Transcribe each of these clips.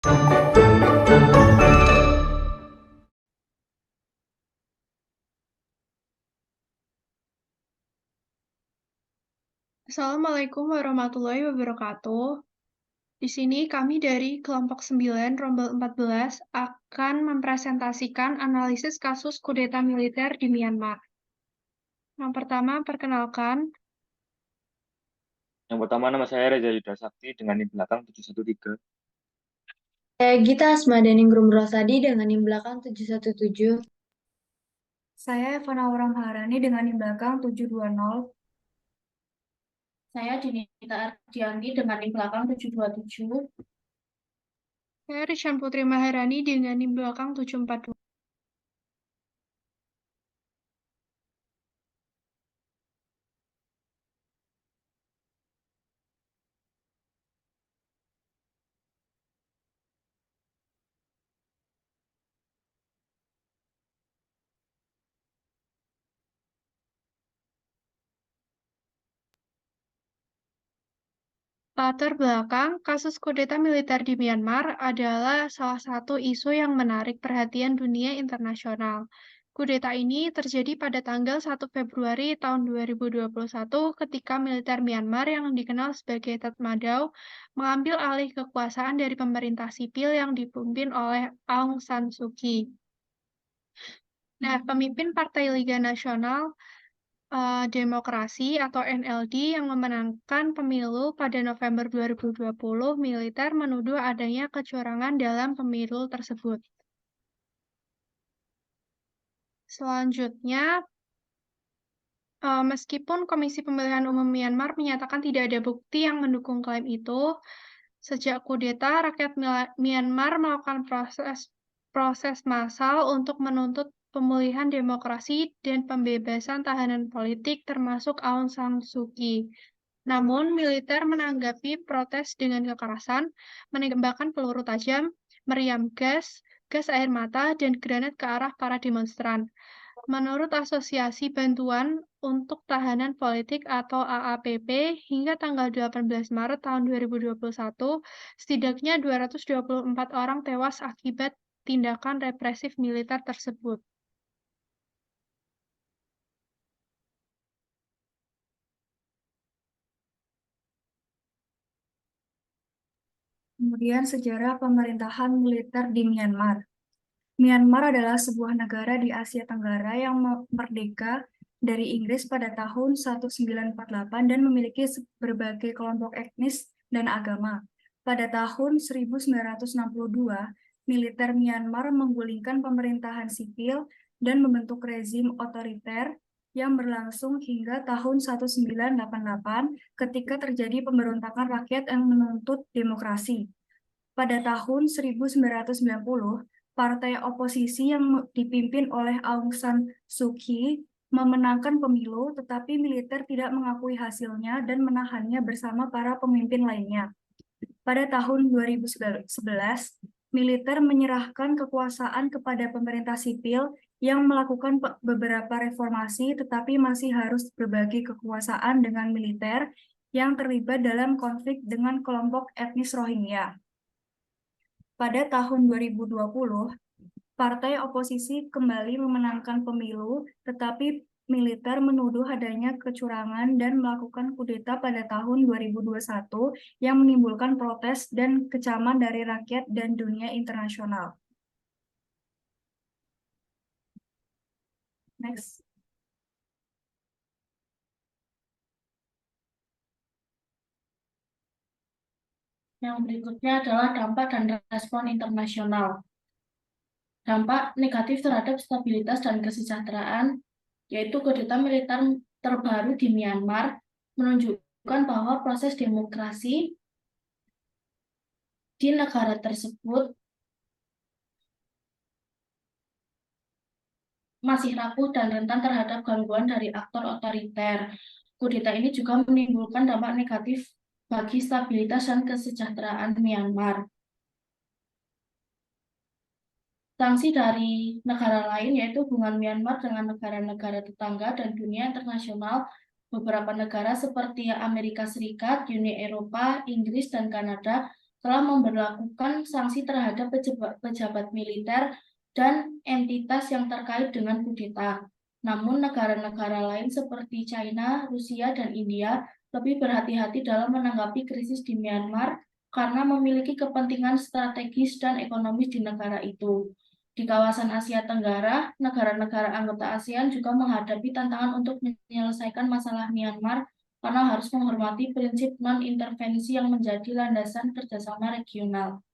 Assalamualaikum warahmatullahi wabarakatuh. Di sini kami dari kelompok 9 Rombel 14 akan mempresentasikan analisis kasus kudeta militer di Myanmar. Yang pertama, perkenalkan, Yang pertama nama saya Reza Yuda Sakti dengan NIM belakang 713. Saya Gita Asmadening Rosadi dengan NIM belakang 717. Saya Evana Aura Maharani dengan NIM belakang 720. Saya Dinita Ardianti dengan NIM belakang 727. saya Rishan Putri Maharani dengan NIM belakang 742. Latar belakang kasus kudeta militer di Myanmar adalah salah satu isu yang menarik perhatian dunia internasional. Kudeta ini terjadi pada tanggal 1 Februari tahun 2021 ketika militer Myanmar yang dikenal sebagai Tatmadaw mengambil alih kekuasaan dari pemerintah sipil yang dipimpin oleh Aung San Suu Kyi. Nah, pemimpin Partai Liga Nasional Demokrasi atau NLD yang memenangkan pemilu pada November 2020, militer menuduh adanya kecurangan dalam pemilu tersebut. Selanjutnya, meskipun Komisi Pemilihan Umum Myanmar menyatakan tidak ada bukti yang mendukung klaim itu, sejak kudeta, rakyat Myanmar melakukan proses massal untuk menuntut pemulihan demokrasi dan pembebasan tahanan politik termasuk Aung San Suu Kyi. Namun, militer menanggapi protes dengan kekerasan, menembakkan peluru tajam, meriam gas, gas air mata, dan granat ke arah para demonstran. Menurut Asosiasi Bantuan untuk Tahanan Politik atau AAPP, hingga tanggal 18 Maret tahun 2021, setidaknya 224 orang tewas akibat tindakan represif militer tersebut. Kemudian sejarah pemerintahan militer di Myanmar. Myanmar adalah sebuah negara di Asia Tenggara yang merdeka dari Inggris pada tahun 1948 dan memiliki berbagai kelompok etnis dan agama. Pada tahun 1962, militer Myanmar menggulingkan pemerintahan sipil dan membentuk rezim otoriter yang berlangsung hingga tahun 1988 ketika terjadi pemberontakan rakyat yang menuntut demokrasi. Pada tahun 1990, partai oposisi yang dipimpin oleh Aung San Suu Kyi memenangkan pemilu, tetapi militer tidak mengakui hasilnya dan menahannya bersama para pemimpin lainnya. Pada tahun 2011, militer menyerahkan kekuasaan kepada pemerintah sipil yang melakukan beberapa reformasi, tetapi masih harus berbagi kekuasaan dengan militer yang terlibat dalam konflik dengan kelompok etnis Rohingya. Pada tahun 2020, partai oposisi kembali memenangkan pemilu, tetapi militer menuduh adanya kecurangan dan melakukan kudeta pada tahun 2021 yang menimbulkan protes dan kecaman dari rakyat dan dunia internasional. Next. Yang berikutnya adalah dampak dan respon internasional. Dampak negatif terhadap stabilitas dan kesejahteraan, yaitu kudeta militer terbaru di Myanmar, menunjukkan bahwa proses demokrasi di negara tersebut masih rapuh dan rentan terhadap gangguan dari aktor otoriter. Kudeta ini juga menimbulkan dampak negatif bagi stabilitas dan kesejahteraan Myanmar. Sanksi dari negara lain yaitu hubungan Myanmar dengan negara-negara tetangga dan dunia internasional. Beberapa negara seperti Amerika Serikat, Uni Eropa, Inggris, dan Kanada telah memberlakukan sanksi terhadap pejabat militer dan entitas yang terkait dengan kudeta. Namun negara-negara lain seperti China, Rusia, dan India lebih berhati-hati dalam menanggapi krisis di Myanmar karena memiliki kepentingan strategis dan ekonomis di negara itu. Di kawasan Asia Tenggara, negara-negara anggota ASEAN juga menghadapi tantangan untuk menyelesaikan masalah Myanmar karena harus menghormati prinsip non-intervensi yang menjadi landasan kerjasama regional.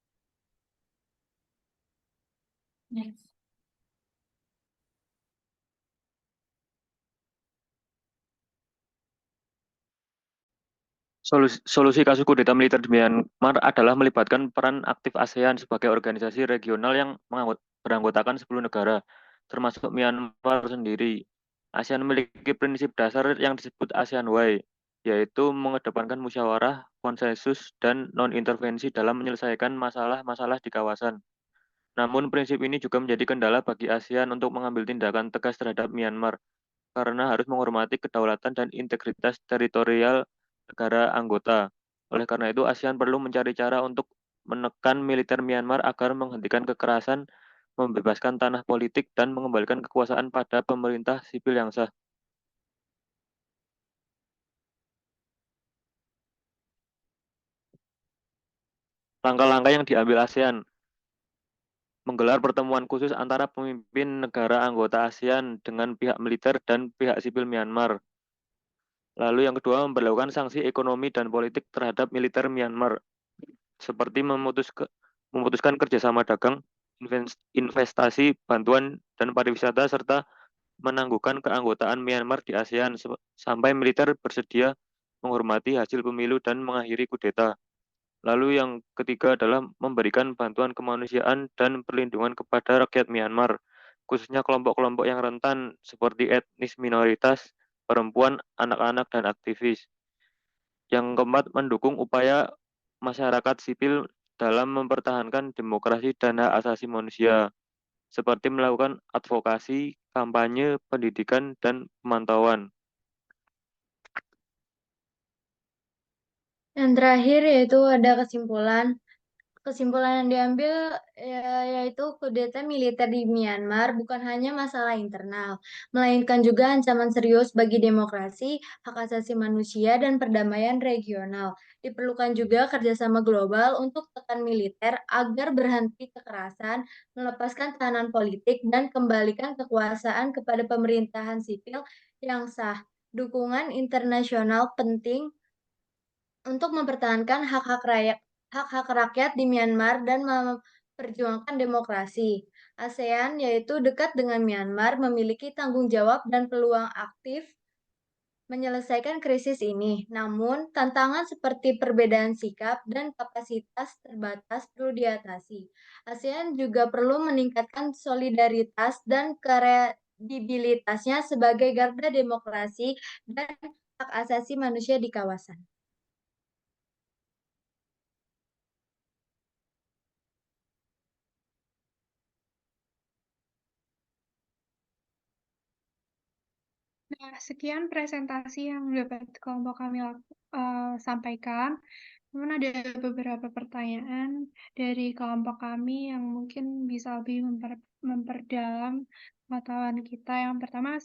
Next. Solusi kasus kudeta militer di Myanmar adalah melibatkan peran aktif ASEAN sebagai organisasi regional yang beranggotakan 10 negara, termasuk Myanmar sendiri. ASEAN memiliki prinsip dasar yang disebut ASEAN Way, yaitu mengedepankan musyawarah, konsensus, dan non-intervensi dalam menyelesaikan masalah-masalah di kawasan. Namun prinsip ini juga menjadi kendala bagi ASEAN untuk mengambil tindakan tegas terhadap Myanmar, karena harus menghormati kedaulatan dan integritas teritorial negara anggota. Oleh karena itu, ASEAN perlu mencari cara untuk menekan militer Myanmar agar menghentikan kekerasan, membebaskan tanah politik, dan mengembalikan kekuasaan pada pemerintah sipil yang sah. Langkah-langkah yang diambil ASEAN menggelar pertemuan khusus antara pemimpin negara anggota ASEAN dengan pihak militer dan pihak sipil Myanmar. Lalu yang kedua, memperlakukan sanksi ekonomi dan politik terhadap militer Myanmar, seperti memutuskan kerjasama dagang, investasi, bantuan, dan pariwisata, serta menangguhkan keanggotaan Myanmar di ASEAN sampai militer bersedia menghormati hasil pemilu dan mengakhiri kudeta. Lalu yang ketiga adalah memberikan bantuan kemanusiaan dan perlindungan kepada rakyat Myanmar, khususnya kelompok-kelompok yang rentan seperti etnis minoritas, perempuan, anak-anak, dan aktivis. Yang keempat, mendukung upaya masyarakat sipil dalam mempertahankan demokrasi dan hak asasi manusia, seperti melakukan advokasi, kampanye, pendidikan, dan pemantauan. Yang terakhir yaitu ada kesimpulan. Kesimpulan yang diambil yaitu kudeta militer di Myanmar bukan hanya masalah internal, melainkan juga ancaman serius bagi demokrasi, hak asasi manusia, dan perdamaian regional. Diperlukan juga kerjasama global untuk tekan militer agar berhenti kekerasan, melepaskan tahanan politik, dan kembalikan kekuasaan kepada pemerintahan sipil yang sah. Dukungan internasional penting untuk mempertahankan hak-hak rakyat di Myanmar dan memperjuangkan demokrasi. ASEAN yaitu dekat dengan Myanmar memiliki tanggung jawab dan peluang aktif menyelesaikan krisis ini. Namun, tantangan seperti perbedaan sikap dan kapasitas terbatas perlu diatasi. ASEAN juga perlu meningkatkan solidaritas dan kredibilitasnya sebagai garda demokrasi dan hak asasi manusia di kawasan. Nah, sekian presentasi yang dapat kelompok kami sampaikan. Namun ada beberapa pertanyaan dari kelompok kami yang mungkin bisa lebih memperdalam pengetahuan kita. Yang pertama,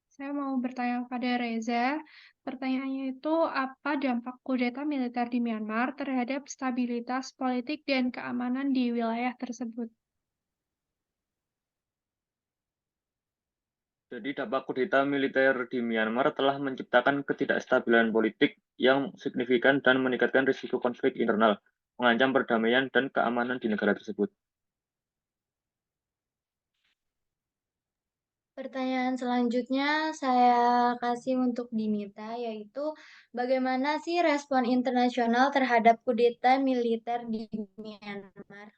saya mau bertanya kepada Reza. Pertanyaannya itu, apa dampak kudeta militer di Myanmar terhadap stabilitas politik dan keamanan di wilayah tersebut? Jadi dampak kudeta militer di Myanmar telah menciptakan ketidakstabilan politik yang signifikan dan meningkatkan risiko konflik internal, mengancam perdamaian dan keamanan di negara tersebut. Pertanyaan selanjutnya saya kasih untuk Dinita, yaitu bagaimana sih respon internasional terhadap kudeta militer di Myanmar?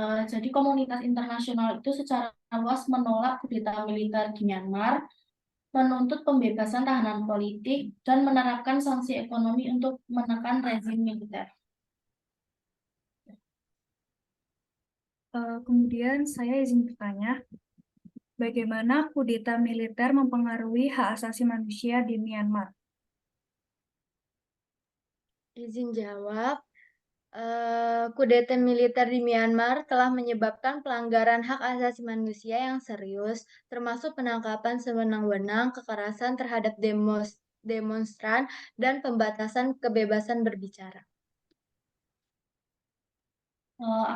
Jadi komunitas internasional itu secara luas menolak kudeta militer di Myanmar, menuntut pembebasan tahanan politik, dan menerapkan sanksi ekonomi untuk menekan rezim militer. Kemudian saya izin bertanya, bagaimana kudeta militer mempengaruhi hak asasi manusia di Myanmar? Izin jawab. Kudeta militer di Myanmar telah menyebabkan pelanggaran hak asasi manusia yang serius, termasuk penangkapan sewenang-wenang, kekerasan terhadap demonstran, dan pembatasan kebebasan berbicara.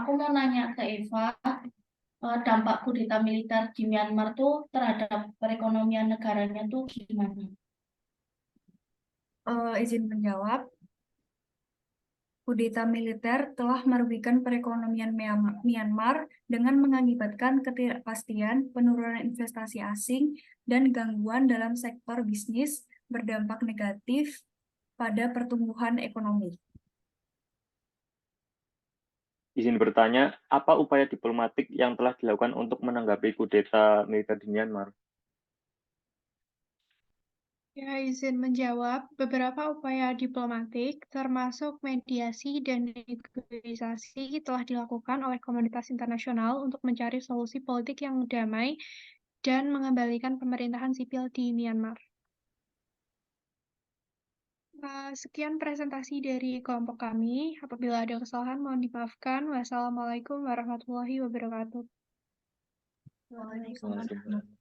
Aku mau nanya ke Eva, dampak kudeta militer di Myanmar tuh terhadap perekonomian negaranya tuh gimana? Izin menjawab. Kudeta militer telah merugikan perekonomian Myanmar dengan mengakibatkan ketidakpastian, penurunan investasi asing, dan gangguan dalam sektor bisnis berdampak negatif pada pertumbuhan ekonomi. Izin bertanya, apa upaya diplomatik yang telah dilakukan untuk menanggapi kudeta militer di Myanmar? Ya, izin menjawab, beberapa upaya diplomatik, termasuk mediasi dan negosiasi, telah dilakukan oleh komunitas internasional untuk mencari solusi politik yang damai dan mengembalikan pemerintahan sipil di Myanmar. Sekian presentasi dari kelompok kami. Apabila ada kesalahan, mohon dimaafkan. Wassalamualaikum warahmatullahi wabarakatuh. Waalaikumsalam.